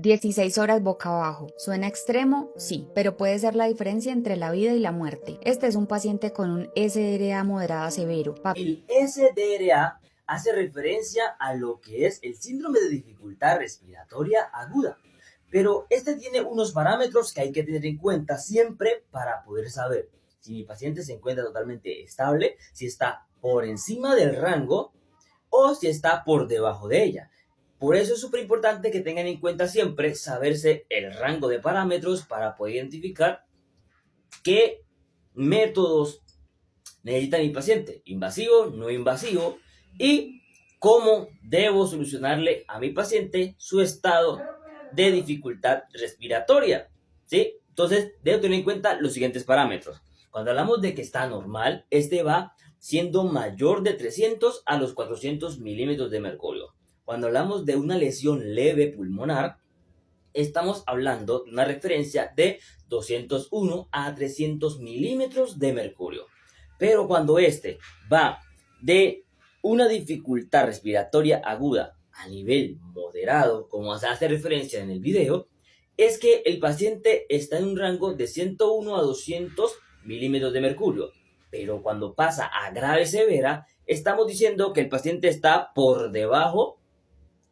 16 horas boca abajo. ¿Suena extremo? Sí, pero puede ser la diferencia entre la vida y la muerte. Este es un paciente con un SDRA moderado a severo. El SDRA hace referencia a lo que es el síndrome de dificultad respiratoria aguda. Pero este tiene unos parámetros que hay que tener en cuenta siempre para poder saber si mi paciente se encuentra totalmente estable, si está por encima del rango o si está por debajo de ella. Por eso es súper importante que tengan en cuenta siempre saberse el rango de parámetros para poder identificar qué métodos necesita mi paciente, invasivo, no invasivo, y cómo debo solucionarle a mi paciente su estado de dificultad respiratoria, ¿sí? Entonces, debo tener en cuenta los siguientes parámetros. Cuando hablamos de que está normal, este va siendo mayor de 300 a los 400 milímetros de mercurio. Cuando hablamos de una lesión leve pulmonar, estamos hablando de una referencia de 201 a 300 milímetros de mercurio. Pero cuando este va de una dificultad respiratoria aguda a nivel moderado, como se hace referencia en el video, es que el paciente está en un rango de 101 a 200 milímetros de mercurio. Pero cuando pasa a grave severa, estamos diciendo que el paciente está por debajo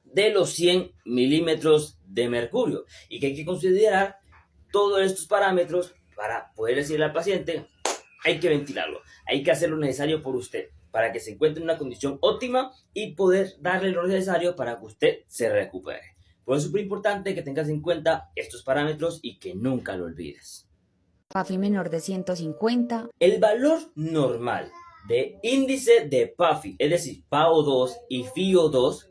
de los 100 milímetros de mercurio y que hay que considerar todos estos parámetros para poder decirle al paciente: hay que ventilarlo, hay que hacer lo necesario por usted para que se encuentre en una condición óptima y poder darle lo necesario para que usted se recupere. Por eso es súper importante que tengas en cuenta estos parámetros y que nunca lo olvides. PAFI menor de 150. El valor normal de índice de PAFI, es decir, PaO2 y FiO2,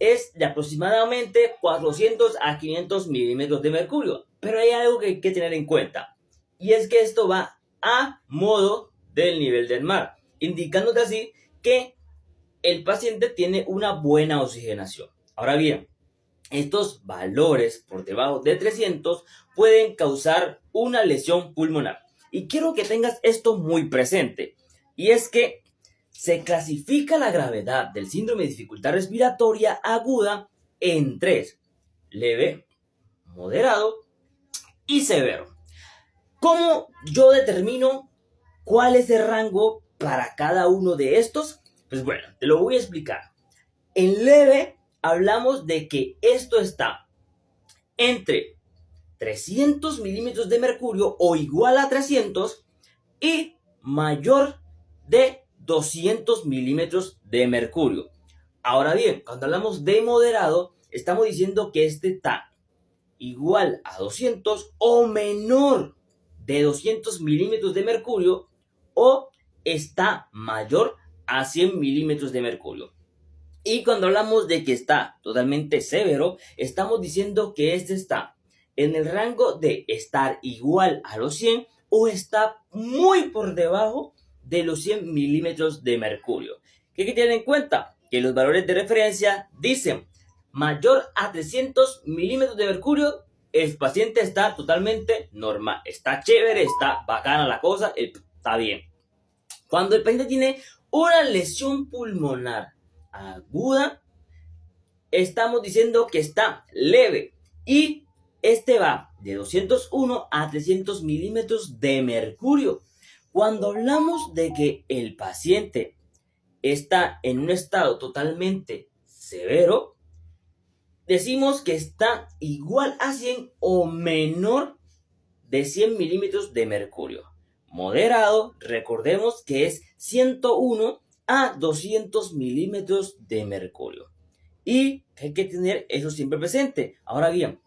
es de aproximadamente 400 a 500 milímetros de mercurio. Pero hay algo que hay que tener en cuenta, y es que esto va a modo del nivel del mar, indicándote así que el paciente tiene una buena oxigenación. Ahora bien, estos valores por debajo de 300 pueden causar una lesión pulmonar. Y quiero que tengas esto muy presente, y es que se clasifica la gravedad del síndrome de dificultad respiratoria aguda en 3: leve, moderado y severo. ¿Cómo yo determino cuál es el rango para cada uno de estos? Pues bueno, te lo voy a explicar. En leve hablamos de que esto está entre 300 milímetros de mercurio o igual a 300 y mayor de 200 milímetros de mercurio. Ahora bien, cuando hablamos de moderado, estamos diciendo que este está igual a 200 o menor de 200 milímetros de mercurio, o está mayor a 100 milímetros de mercurio. Y cuando hablamos de que está totalmente severo, estamos diciendo que este está en el rango de estar igual a los 100 o está muy por debajo de los 100 milímetros de mercurio. ¿Qué hay que tener en cuenta? Que los valores de referencia dicen mayor a 300 milímetros de mercurio, el paciente está totalmente normal, está chévere, está bacana la cosa, está bien. Cuando el paciente tiene una lesión pulmonar aguda, estamos diciendo que está leve y este va de 201 a 300 milímetros de mercurio. Cuando hablamos de que el paciente está en un estado totalmente severo, decimos que está igual a 100 o menor de 100 milímetros de mercurio. Moderado, recordemos que es 101 a 200 milímetros de mercurio. Y hay que tener eso siempre presente. Ahora bien,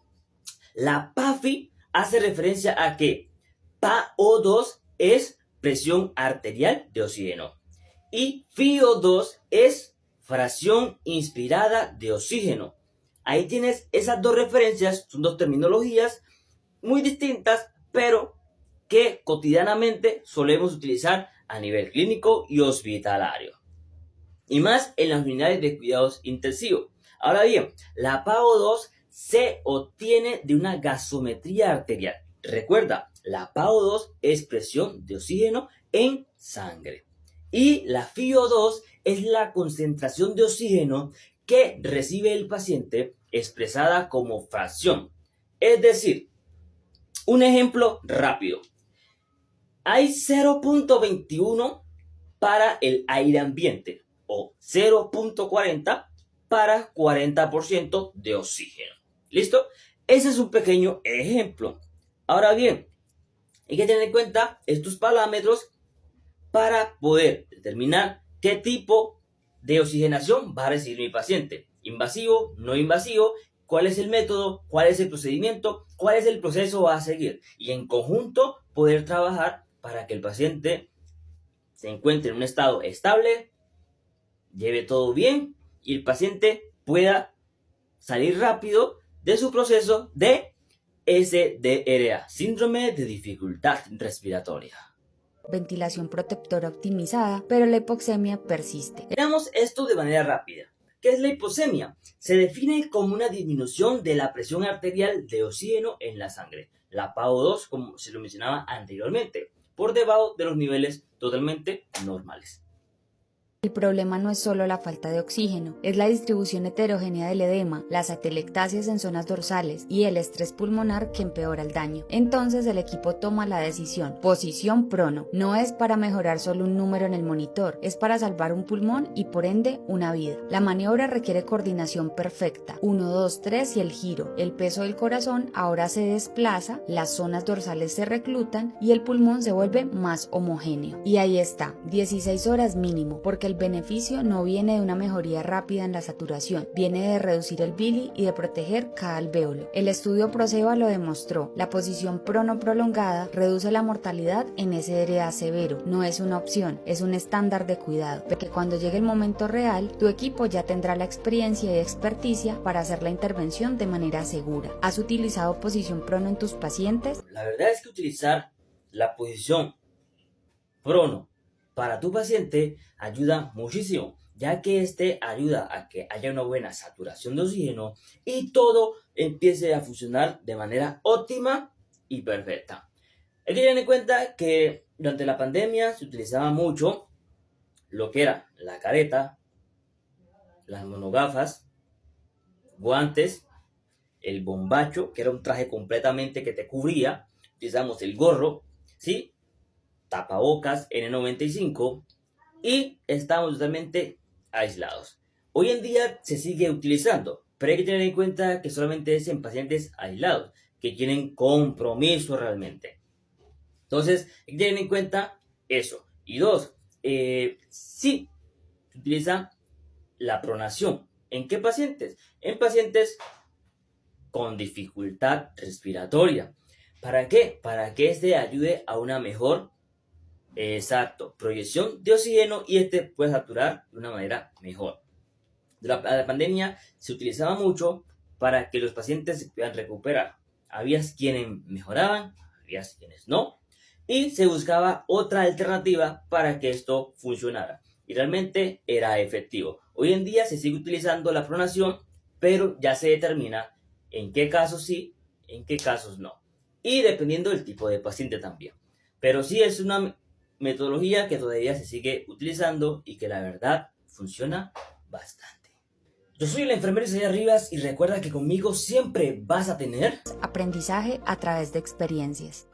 la PAFI hace referencia a que PaO2 es presión arterial de oxígeno y FiO2 es fracción inspirada de oxígeno. Ahí tienes esas dos referencias, son dos terminologías muy distintas, pero que cotidianamente solemos utilizar a nivel clínico y hospitalario, y más en las unidades de cuidados intensivos. Ahora bien, la PaO2 se obtiene de una gasometría arterial. Recuerda, la PaO2 es presión de oxígeno en sangre. Y la FiO2 es la concentración de oxígeno que recibe el paciente expresada como fracción. Es decir, un ejemplo rápido. Hay 0.21 para el aire ambiente o 0.40 para 40% de oxígeno. ¿Listo? Ese es un pequeño ejemplo. Ahora bien, hay que tener en cuenta estos parámetros para poder determinar qué tipo de oxigenación va a recibir mi paciente. Invasivo, no invasivo, cuál es el método, cuál es el procedimiento, cuál es el proceso a seguir. Y en conjunto poder trabajar para que el paciente se encuentre en un estado estable, lleve todo bien y el paciente pueda salir rápido de su proceso de SDRA, síndrome de dificultad respiratoria. Ventilación protectora optimizada, pero la hipoxemia persiste. Veamos esto de manera rápida. ¿Qué es la hipoxemia? Se define como una disminución de la presión arterial de oxígeno en la sangre, la PaO2, como se lo mencionaba anteriormente, por debajo de los niveles totalmente normales. El problema no es solo la falta de oxígeno, es la distribución heterogénea del edema, las atelectasias en zonas dorsales y el estrés pulmonar que empeora el daño. Entonces el equipo toma la decisión. Posición prono. No es para mejorar solo un número en el monitor, es para salvar un pulmón y por ende una vida. La maniobra requiere coordinación perfecta. 1, 2, 3 y el giro. El peso del corazón ahora se desplaza, las zonas dorsales se reclutan y el pulmón se vuelve más homogéneo. Y ahí está, 16 horas mínimo, porque el beneficio no viene de una mejoría rápida en la saturación, viene de reducir el bili y de proteger cada alvéolo. El estudio ProSEBA lo demostró, la posición prono prolongada reduce la mortalidad en SDRA severo, no es una opción, es un estándar de cuidado, porque cuando llegue el momento real, tu equipo ya tendrá la experiencia y experticia para hacer la intervención de manera segura. ¿Has utilizado posición prono en tus pacientes? La verdad es que utilizar la posición prono para tu paciente ayuda muchísimo, ya que este ayuda a que haya una buena saturación de oxígeno y todo empiece a funcionar de manera óptima y perfecta. Hay que tener en cuenta que durante la pandemia se utilizaba mucho lo que era la careta, las monogafas, guantes, el bombacho, que era un traje completamente que te cubría, utilizamos el gorro, ¿sí? Tapabocas N95 y estamos totalmente aislados. Hoy en día se sigue utilizando, pero hay que tener en cuenta que solamente es en pacientes aislados, que tienen compromiso realmente. Entonces, hay que tener en cuenta eso. Y dos, sí, se utiliza la pronación. ¿En qué pacientes? En pacientes con dificultad respiratoria. ¿Para qué? Para que este ayude a una mejor proyección de oxígeno y este puede saturar de una manera mejor. Durante la pandemia se utilizaba mucho para que los pacientes se puedan recuperar. Había quienes mejoraban, había quienes no, y se buscaba otra alternativa para que esto funcionara. Y realmente era efectivo. Hoy en día se sigue utilizando la pronación, pero ya se determina en qué casos sí, en qué casos no. Y dependiendo del tipo de paciente también. Pero sí es una metodología que todavía se sigue utilizando y que la verdad funciona bastante. Yo soy el enfermero Isaías Rivas y recuerda que conmigo siempre vas a tener aprendizaje a través de experiencias.